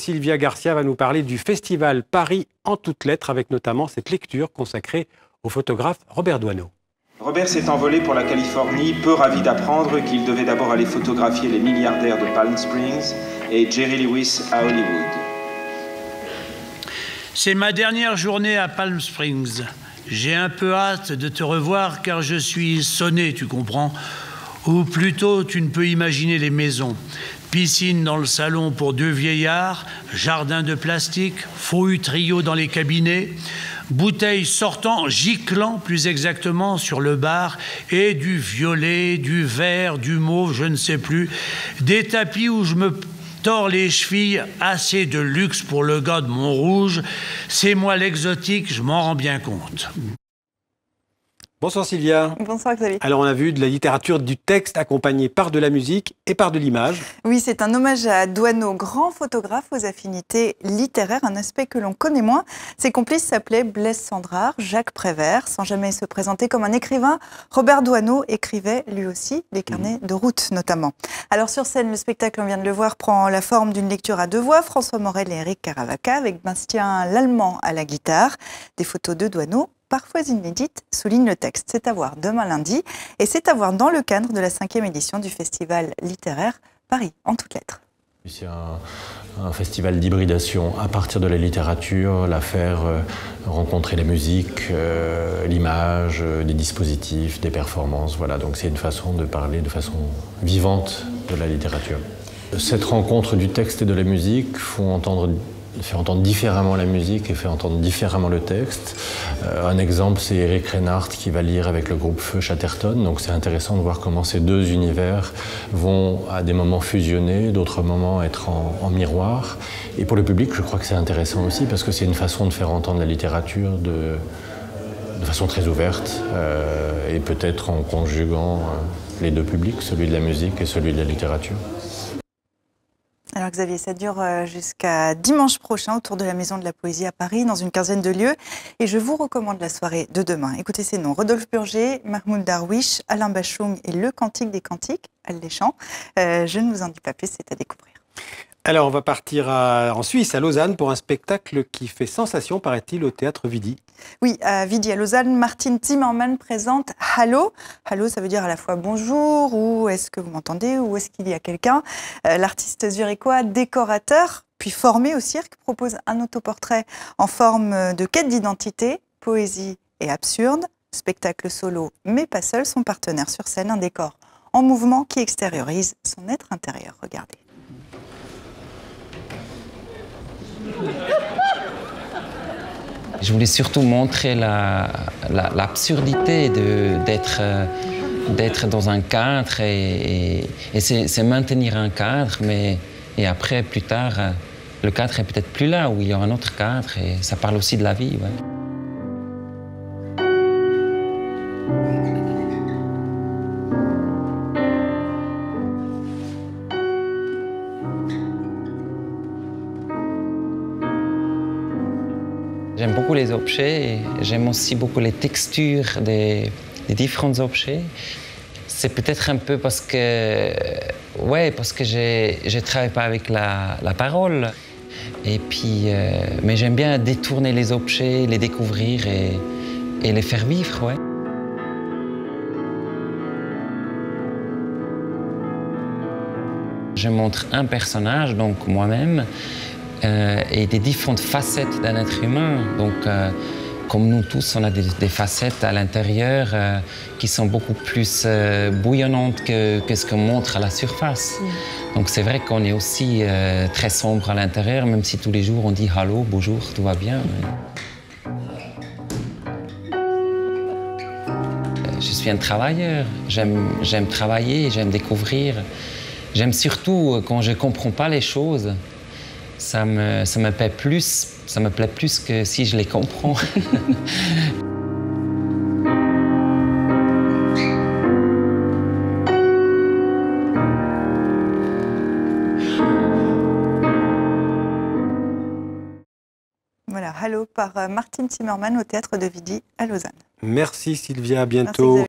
Sylvia Garcia va nous parler du festival Paris en toutes lettres, avec notamment cette lecture consacrée au photographe Robert Doisneau. Robert s'est envolé pour la Californie, peu ravi d'apprendre qu'il devait d'abord aller photographier les milliardaires de Palm Springs et Jerry Lewis à Hollywood. C'est ma dernière journée à Palm Springs. J'ai un peu hâte de te revoir car je suis sonné, tu comprends. Ou plutôt, tu ne peux imaginer les maisons. Piscine dans le salon pour 2 vieillards, jardin de plastique, fouille trio dans les cabinets, bouteilles sortant, giclant plus exactement sur le bar, et du violet, du vert, du mauve, je ne sais plus, des tapis où je me tords les chevilles, assez de luxe pour le gars de Montrouge. C'est moi l'exotique, je m'en rends bien compte. Bonsoir Sylvia. Bonsoir Xavier. Alors on a vu de la littérature du texte accompagnée par de la musique et par de l'image. Oui, c'est un hommage à Doisneau, grand photographe aux affinités littéraires, un aspect que l'on connaît moins. Ses complices s'appelaient Blaise Cendrars, Jacques Prévert. Sans jamais se présenter comme un écrivain, Robert Doisneau écrivait lui aussi des carnets de route notamment. Alors sur scène, le spectacle, on vient de le voir, prend la forme d'une lecture à 2 voix. François Morel et Éric Caravaca avec Bastien Lallemand à la guitare. Des photos de Doisneau, parfois inédites, souligne le texte. C'est à voir demain lundi et c'est à voir dans le cadre de la 5e édition du festival littéraire Paris en toutes lettres. C'est un festival d'hybridation à partir de la littérature, la faire rencontrer la musique, l'image, des dispositifs, des performances. Voilà, donc c'est une façon de parler de façon vivante de la littérature. Cette rencontre du texte et de la musique fait entendre différemment la musique et fait entendre différemment le texte. Un exemple, c'est Eric Reinhardt qui va lire avec le groupe Feu Chatterton. Donc c'est intéressant de voir comment ces 2 univers vont à des moments fusionner, d'autres moments être en miroir. Et pour le public, je crois que c'est intéressant aussi parce que c'est une façon de faire entendre la littérature de façon très ouverte et peut-être en conjuguant les 2 publics, celui de la musique et celui de la littérature. Alors Xavier, ça dure jusqu'à dimanche prochain autour de la Maison de la Poésie à Paris, dans une quinzaine de lieux. Et je vous recommande la soirée de demain. Écoutez ces noms: Rodolphe Burger, Mahmoud Darwish, Alain Bachung et Le Cantique des Cantiques, Alléchant. Je ne vous en dis pas plus, c'est à découvrir. Alors on va partir en Suisse, à Lausanne, pour un spectacle qui fait sensation, paraît-il, au théâtre Vidi. Oui, à Vidi, à Lausanne, Martin Zimmermann présente Hallo. Hallo, ça veut dire à la fois bonjour, ou est-ce que vous m'entendez, ou est-ce qu'il y a quelqu'un. L'artiste zurichois, décorateur, puis formé au cirque, propose un autoportrait en forme de quête d'identité, poésie et absurde. Spectacle solo, mais pas seul, son partenaire sur scène, un décor en mouvement qui extériorise son être intérieur. Regardez. Je voulais surtout montrer l'absurdité d'être dans un cadre et c'est maintenir un cadre, et après, plus tard, le cadre est peut-être plus là, où il y aura un autre cadre, et ça parle aussi de la vie. Ouais. J'aime beaucoup les objets et j'aime aussi beaucoup les textures des différents objets. C'est peut-être un peu parce que je travaille pas avec la parole. Et puis, mais j'aime bien détourner les objets, les découvrir et les faire vivre. Ouais. Je montre un personnage, donc moi-même, et des différentes facettes d'un être humain. Donc, comme nous tous, on a des facettes à l'intérieur qui sont beaucoup plus bouillonnantes que ce qu'on montre à la surface. Donc c'est vrai qu'on est aussi très sombre à l'intérieur, même si tous les jours on dit « Allô, bonjour, tout va bien ». Je suis un travailleur, j'aime travailler, j'aime découvrir. J'aime surtout quand je ne comprends pas les choses. Ça me plaît plus que si je les comprends. Voilà, Hallo par Martin Zimmermann au théâtre de Vidi à Lausanne. Merci Sylvia, à bientôt.